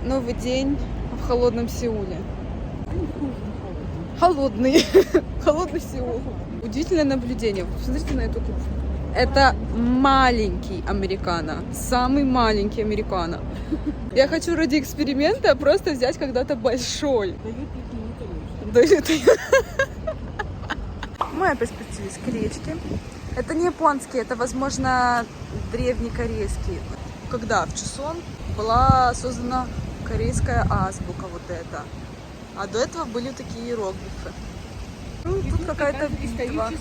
Новый день в холодном Сеуле. Холодный. Холодный Сеул. Удивительное наблюдение. Посмотрите на эту кухню. Это маленький американо. Самый маленький американо. Я хочу ради эксперимента просто взять когда-то большой. Дают. Мы опять спустились к речке. Это не японский, это, возможно, древнекорейский. Когда в Чосон была создана корейская азбука, вот это. А до этого были такие иероглифы. Ну, тут какая-то битва.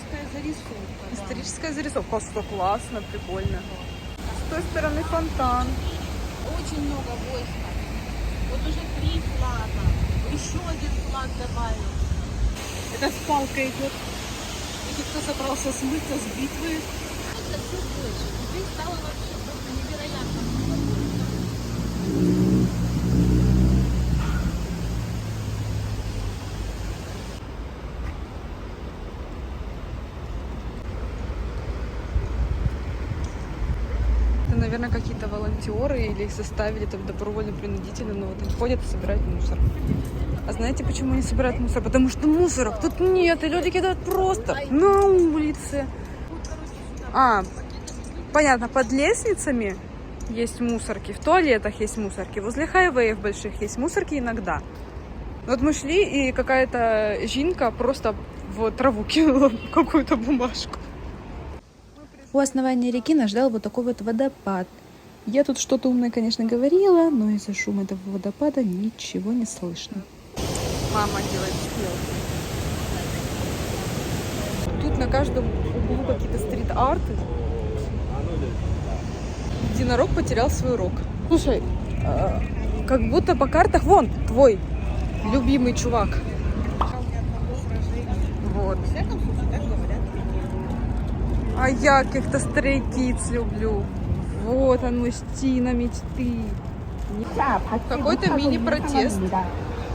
Историческая зарисовка. Что классно, прикольно. С той стороны фонтан. Очень много войска. Вот уже 3 флага. Еще один флаг добавил. Это с палкой идет. Если кто собрался смыться с битвы. Это все больше. Теперь стало вообще просто невероятно. Это, наверное, какие-то волонтеры или их заставили там добровольно-принудительно, но вот они ходят и собирают мусор. А знаете, почему они собирают мусор? Потому что мусорок тут нет, и люди кидают просто на улице. Понятно, под лестницами есть мусорки, в туалетах есть мусорки, возле хайвеев больших есть мусорки иногда. Вот мы шли, и какая-то жинка просто в траву кинула какую-то бумажку. У основания реки нас ждал вот такой вот водопад. Я тут что-то умное, конечно, говорила, но из-за шума этого водопада ничего не слышно. Мама делает селфи. Тут на каждом углу какие-то стрит-арты. Единорог потерял свой рог. Слушай, как будто по картах, вон, твой любимый чувак. Вот. А я каких-то Stray Kids люблю. Вот он, мужчина мечты. Какой-то мини-протест.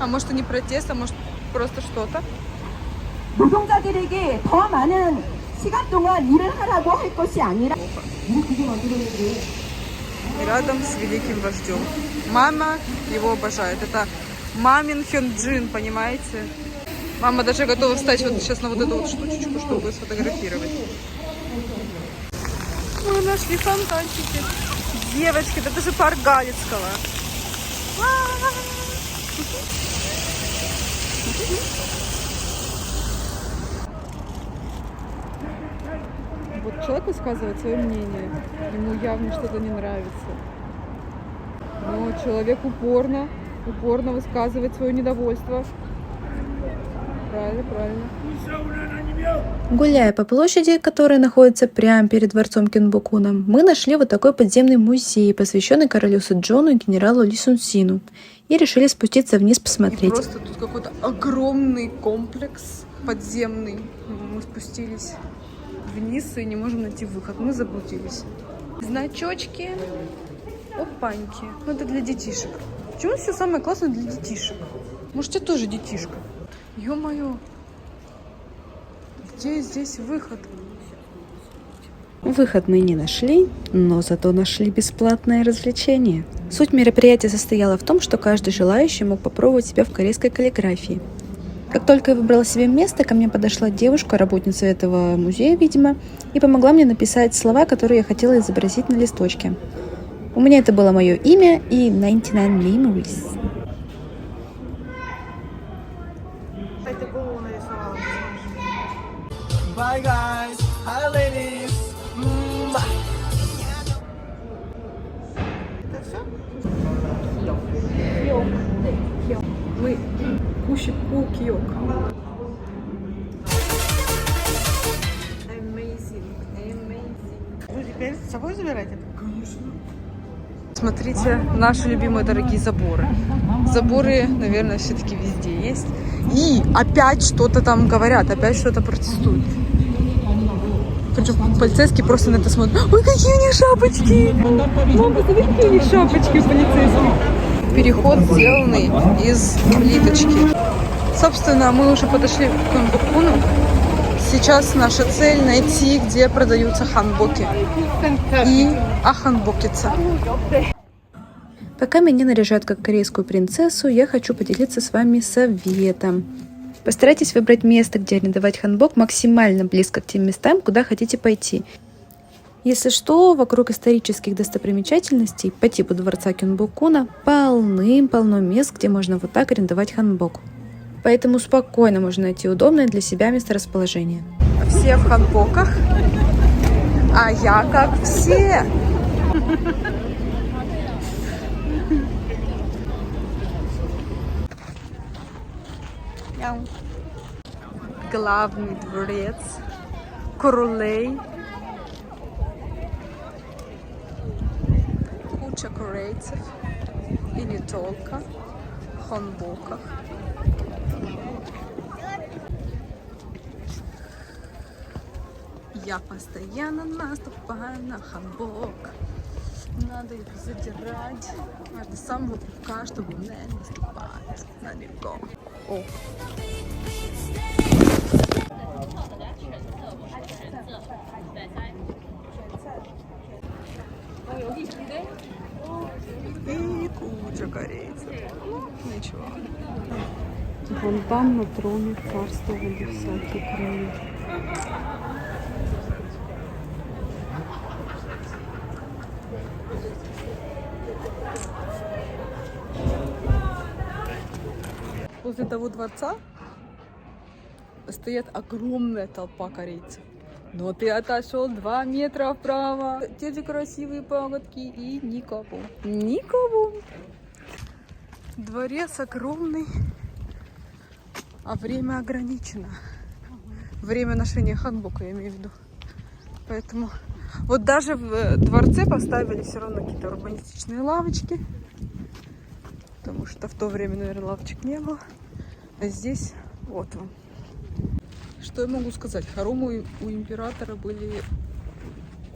А может и не протест, а может просто что-то. 노동자들에게 더 많은 시간 동안 일을 하라고 할 것이 아니라 Рядом с великим вождем. Мама его обожает. Это мамин Хёнджин, понимаете? Мама даже готова встать вот сейчас на вот эту вот штучечку, чтобы сфотографировать. Мы нашли фонтанчики. Девочки, это даже парк Галицкого. Вот человек высказывает свое мнение. Ему явно что-то не нравится. Но человек упорно высказывает свое недовольство. Правильно. Гуляя по площади, которая находится прямо перед дворцом Кёнбокуном, мы нашли вот такой подземный музей, посвященный королю Сэджону и генералу Ли Сун Сину, и решили спуститься вниз посмотреть. И просто тут какой-то огромный комплекс подземный. Мы спустились вниз и не можем найти выход. Мы заблудились. Значочки. Опаньки. Ну, это для детишек. Почему все самое классное для детишек? Может, я тоже детишка? Ё-моё. Где здесь выход? Выход мы не нашли, но зато нашли бесплатное развлечение. Суть мероприятия состояла в том, что каждый желающий мог попробовать себя в корейской каллиграфии. Как только я выбрала себе место, ко мне подошла девушка, работница этого музея, видимо, и помогла мне написать слова, которые я хотела изобразить на листочке. У меня это было мое имя и 99 Memories. Bye guys, hi ladies. Мы киок. Вы теперь с собой забираете? Смотрите, наши любимые дорогие заборы. Заборы, наверное, все-таки везде есть. И опять что-то там говорят, опять что-то протестуют. Причем полицейские просто на это смотрят. Ой, какие у них шапочки! Мам, посмотри, какие у них шапочки у полицейских. Переход сделанный из плиточки. Собственно, мы уже подошли к Кёнбокуну. Сейчас наша цель найти, где продаются ханбоки и аханбокиться. Пока меня наряжают как корейскую принцессу, я хочу поделиться с вами советом. Постарайтесь выбрать место, где арендовать ханбок, максимально близко к тем местам, куда хотите пойти. Если что, вокруг исторических достопримечательностей по типу дворца Кёнбокуна полным-полно мест, где можно вот так арендовать ханбок. Поэтому спокойно можно найти удобное для себя месторасположение. Все в ханбоках, а я как все. Главный дворец королей. Куча корейцев и не только в ханбоках. Я постоянно наступаю на ханбок. Надо их задирать до самого пупка, чтобы не наступать на него. О. И куча корейцев. Ну, ничего. Вон там на троне царствовали всякие короли. Возле того дворца стоит огромная толпа корейцев. Но ты отошел 2 метра вправо. Те же красивые пагодки и никого. Никого. Дворец огромный, а время ограничено. Время ношения ханбока, я имею в виду. Поэтому вот даже в дворце поставили все равно какие-то урбанистичные лавочки. Потому что в то время, наверное, лавочек не было. А здесь вот он. Что я могу сказать? Хоромы у императора были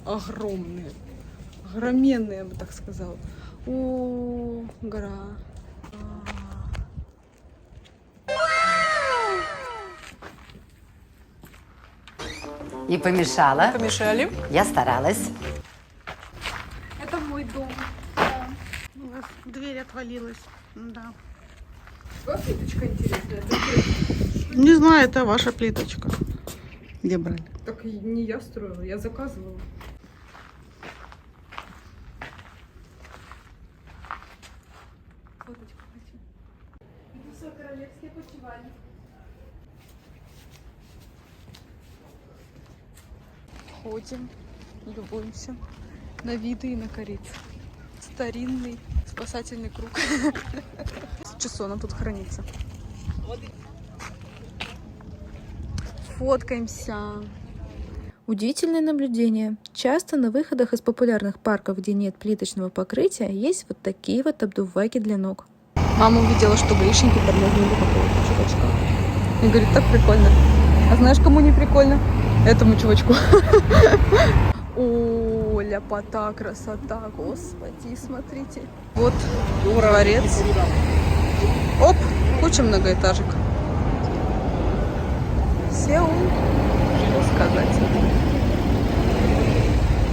огромные. Огроменные, я бы так сказала. О, гора. Не помешала? Помешали? Я старалась. Это мой дом. У вас дверь отвалилась. Да. Плиточка интересная. Не знаю, это ваша плиточка. Где брали? Так не я строила, я заказывала. Фоточку хочу. Это все королевские почивали. Ходим, любуемся на виды и на кориц. Старинный спасательный круг. С часов он тут хранится. Фоткаемся. Удивительное наблюдение. Часто на выходах из популярных парков, где нет плиточного покрытия, есть вот такие вот обдувайки для ног. Мама увидела, что гаишники тормознули какого-то чувачка. И говорит, так прикольно. А знаешь, кому не прикольно? Этому чувачку. О, ляпота, красота, господи, смотрите. Вот дворец. Оп, куча многоэтажек. Сеул, что сказать.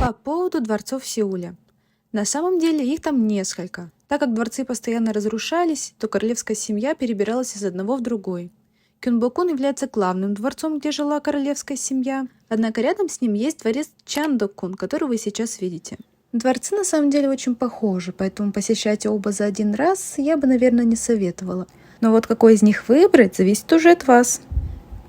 По поводу дворцов Сеуля. На самом деле их там несколько. Так как дворцы постоянно разрушались, то королевская семья перебиралась из одного в другой. Кёнбокун является главным дворцом, где жила королевская семья, однако рядом с ним есть дворец Чандокун, который вы сейчас видите. Дворцы на самом деле очень похожи, поэтому посещать оба за один раз я бы, наверное, не советовала. Но вот какой из них выбрать, зависит уже от вас.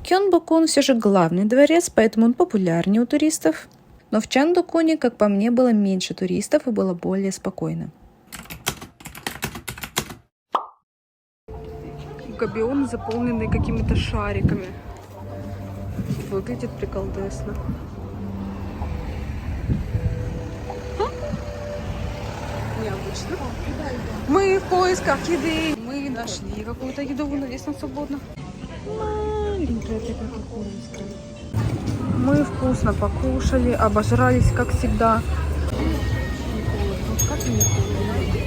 Кёнбокун все же главный дворец, поэтому он популярнее у туристов. Но в Чандокуне, как по мне, было меньше туристов и было более спокойно. Габион, заполненный какими-то шариками. Выглядит приколдесно. Необычно. Мы в поисках еды. Мы нашли какую-то еду, но здесь нам свободно. Маленькая такая кукурузка. Мы вкусно покушали, обожрались, как всегда. Как не холодно?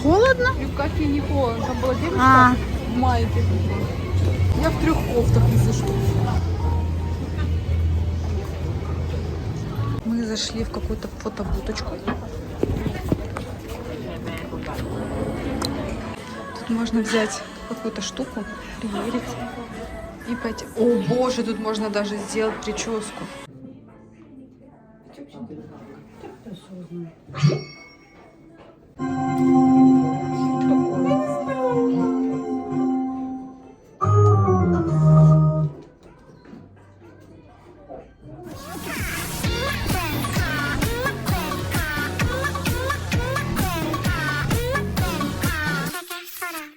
Холодно? И в кафе не холодно. Там была девушка в майке. Я в 3 кофтах, если что. Мы зашли в какую-то фотобудочку. можно взять какую-то штуку, примерить и пойти. О боже, тут можно даже сделать прическу.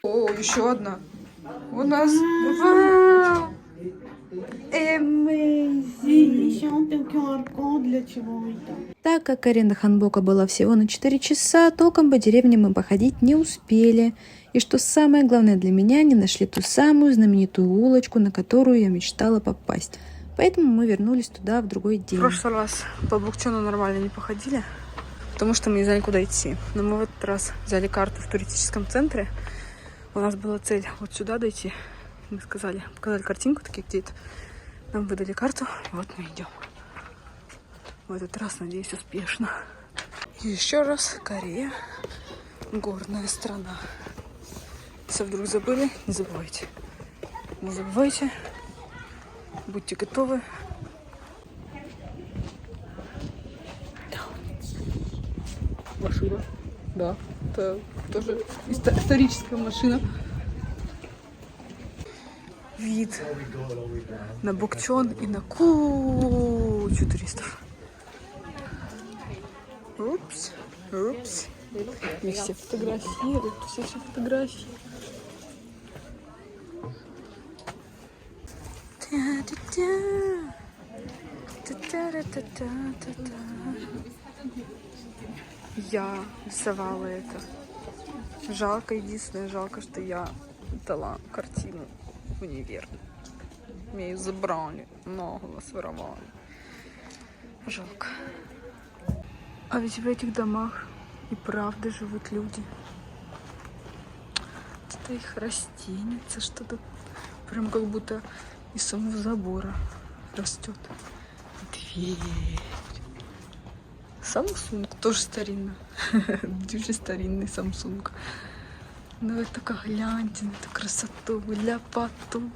О, еще одна. У нас. Вау! Так как аренда ханбока была всего на 4 часа, толком по деревне мы походить не успели. И что самое главное для меня, не нашли ту самую знаменитую улочку, на которую я мечтала попасть. Поэтому мы вернулись туда в другой день. В прошлый раз по Букчону нормально не походили, потому что мы не знали, куда идти. Но мы в этот раз взяли карту в туристическом центре. У нас была цель вот сюда дойти. Мы сказали, показали картинку, такие где-то. Нам выдали карту, и вот мы идем. В этот раз, надеюсь, успешно. И еще раз, Корея. Горная страна. Если вдруг забыли, не забывайте. Не забывайте. Будьте готовы. Машина. Да, это тоже историческая машина. Вид на Букчон и на кучу туристов. Упс, упс. И все фотографируют, все фотографии. Я рисовала это. Жалко, единственное, жалко, что я дала картину в универ. Меня ее забрали, нагло своровали. Жалко. А ведь в этих домах и правда живут люди. Это их растеница, что-то прям как будто из самого забора растет. Дверь. Samsung тоже старинно. Дуже старинный Samsung. Ну это как гляньте на эту красоту, ляпоту.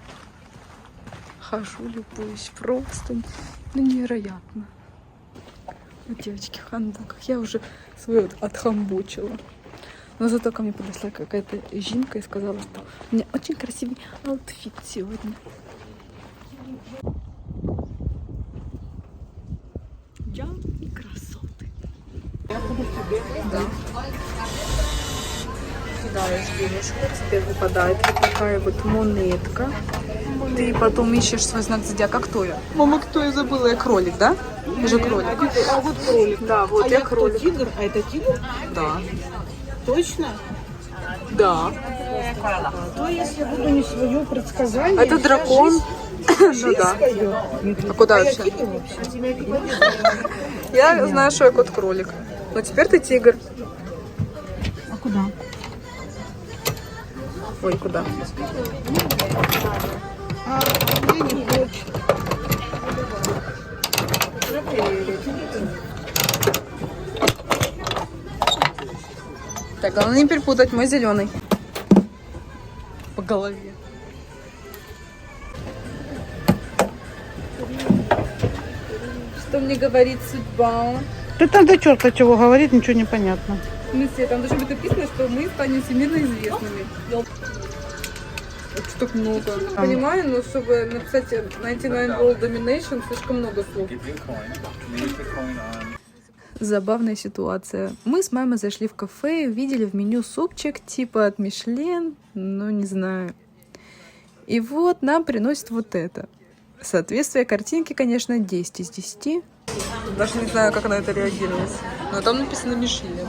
Хожу, любуюсь, просто невероятно. Вот девочки в ханбоках. Я уже свою отхамбочила. Но зато ко мне подошла какая-то жинка и сказала, что у меня очень красивый аутфит сегодня. Я и красоты. Да. Кидаешь денежку, тебе выпадает вот такая вот монетка. Ты потом ищешь свой знак зодиака. Кто я? Мама, кто я забыла? Я кролик, да? Я же кролик. А вот кролик. Да, вот я кролик. Тигр, а это тигр? Да. Точно? Да. То если я буду не свое предсказание... Это дракон. Ну да. А куда вообще? Я знаю, что я кот-кролик. Но теперь ты тигр. А куда? Ой, куда? Я не хочу. Так, главное не перепутать, мой зеленый. По голове. Что мне говорит судьба? Ты там до черта чего говорит, ничего не понятно. В смысле, там должно быть написано, что мы станем всемирно известными. Это так много. Понимаю, но чтобы написать 99 World Domination, слишком много слов. Забавная ситуация. Мы с мамой зашли в кафе и увидели в меню супчик типа от Мишлен, ну не знаю. И вот нам приносят вот это. Соответствие картинки, конечно, 10 из 10. Даже не знаю, как на это реагировать. Но там написано Мишлен.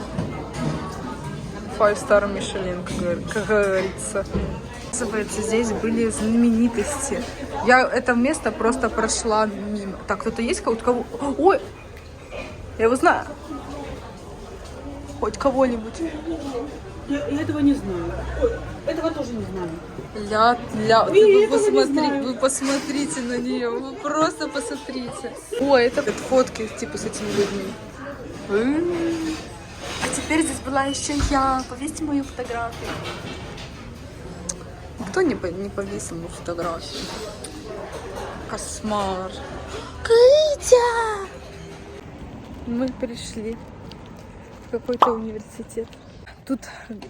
5-star Мишлен, как говорится. Оказывается, здесь были знаменитости. Я это место просто прошла мимо. Так, кто-то есть? Кого? Ой! Я его знаю. Хоть кого-нибудь. Я этого не знаю. Этого тоже не знаю. Вы посмотрите на нее. Вы просто посмотрите. Ой, это фотки типа с этими людьми. А теперь здесь была еще я. Повесьте мою фотографию. никто не повесил на фотографию. Кошмар. Катя! Мы пришли в какой-то университет. Тут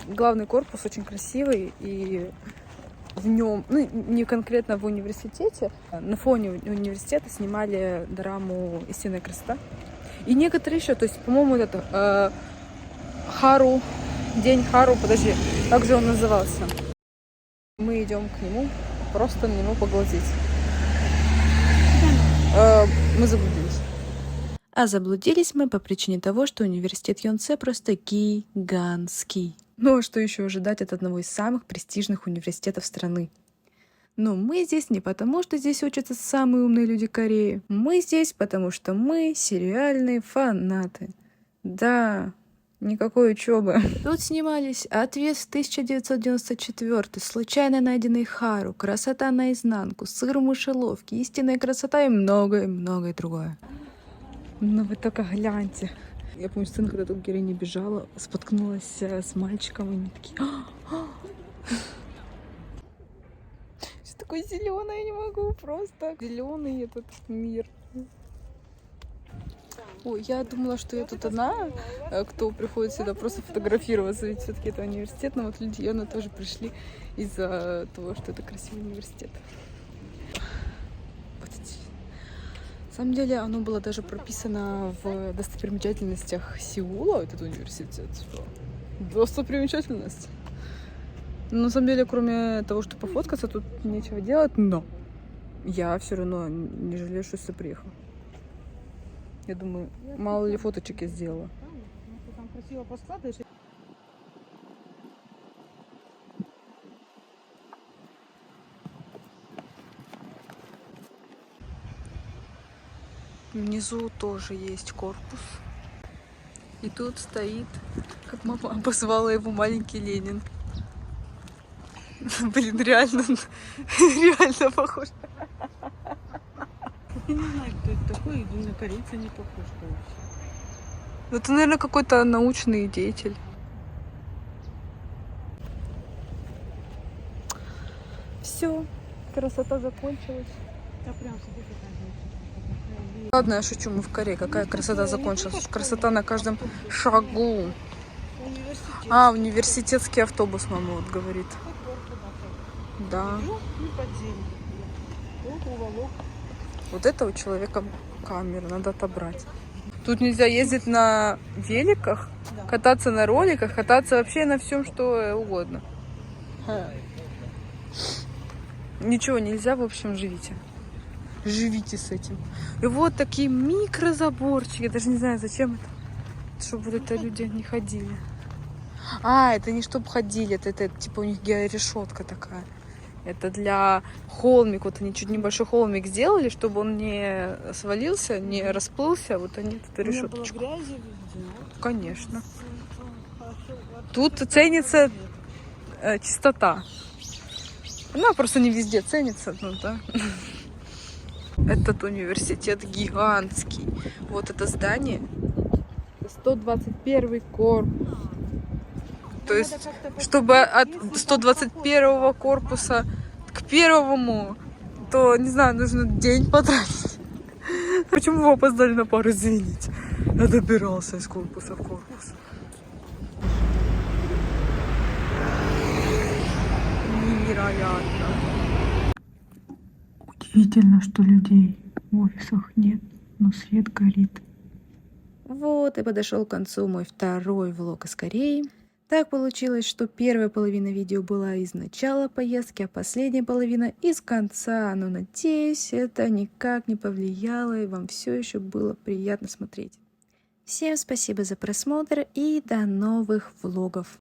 главный корпус очень красивый, и в нем, ну, не конкретно в университете, на фоне университета снимали драму «Истинная красота». И некоторые еще, то есть, по-моему, это Хару, день Хару, подожди, как же он назывался? Мы идем к нему, просто на него поглазеть. Мы заблудились. А заблудились мы по причине того, что университет Йонсе просто гигантский. Ну, а что еще ожидать от одного из самых престижных университетов страны? Но мы здесь не потому, что здесь учатся самые умные люди Кореи. Мы здесь, потому что мы сериальные фанаты. Да, никакой учебы. Тут снимались «Ответ 1994», «Случайно найденный Хару», «Красота наизнанку», «Сыр в мышеловке», «Истинная красота» и многое-многое другое. Ну вы только гляньте. Я помню сцену, когда тут героиня бежала, споткнулась с мальчиком, и они такие... Все такое зеленое, я не могу, просто зеленый этот мир. Ой, я думала, что я тут одна, кто приходит сюда просто фотографироваться, ведь все-таки это университет, но вот люди явно тоже пришли из-за того, что это красивый университет. На самом деле оно было даже прописано в достопримечательностях Сеула, этот университет. Достопримечательность. Но на самом деле, кроме того, что пофоткаться, тут нечего делать, но я все равно не жалею, что сюда приехала. Я думаю, мало ли фоточек я сделала. Там красиво поскладываешь. Внизу тоже есть корпус. И тут стоит, как мама обозвала его, маленький Ленин. Блин, реально похож. Я не знаю, кто это такой, иду на корейца не похож, короче. Это, наверное, какой-то научный деятель. Все, красота закончилась. Да прям себе такая. Ладно, я шучу, мы в Корее. Какая красота закончилась? Красота на каждом шагу. А, университетский автобус, мама вот говорит. Да. Вот это у человека камера, надо отобрать. Тут нельзя ездить на великах, кататься на роликах, кататься вообще на всем, что угодно. Ничего нельзя, в общем, живите. Живите с этим. И вот такие микрозаборчики. Я даже не знаю, зачем это. Чтобы вот это люди не ходили. А, это не чтобы ходили. Это типа у них георешетка такая. Это для холмик. Вот они чуть небольшой холмик сделали, чтобы он не свалился, не расплылся. Вот они эту решеточку. Не было грязи везде. Конечно. Тут ценится чистота. Она просто не везде ценится. Ну, да. Этот университет гигантский. Вот это здание. 121 корпус. То есть, чтобы от 121 корпуса к первому, то, не знаю, нужно день потратить. Почему вы опоздали на пару, извините? Я добирался из корпуса в корпус. Невероятно. Удивительно, что людей в офисах нет, но свет горит. Вот и подошел к концу мой второй влог из Кореи. Так получилось, что первая половина видео была из начала поездки, а последняя половина из конца. Но надеюсь, это никак не повлияло и вам все еще было приятно смотреть. Всем спасибо за просмотр и до новых влогов.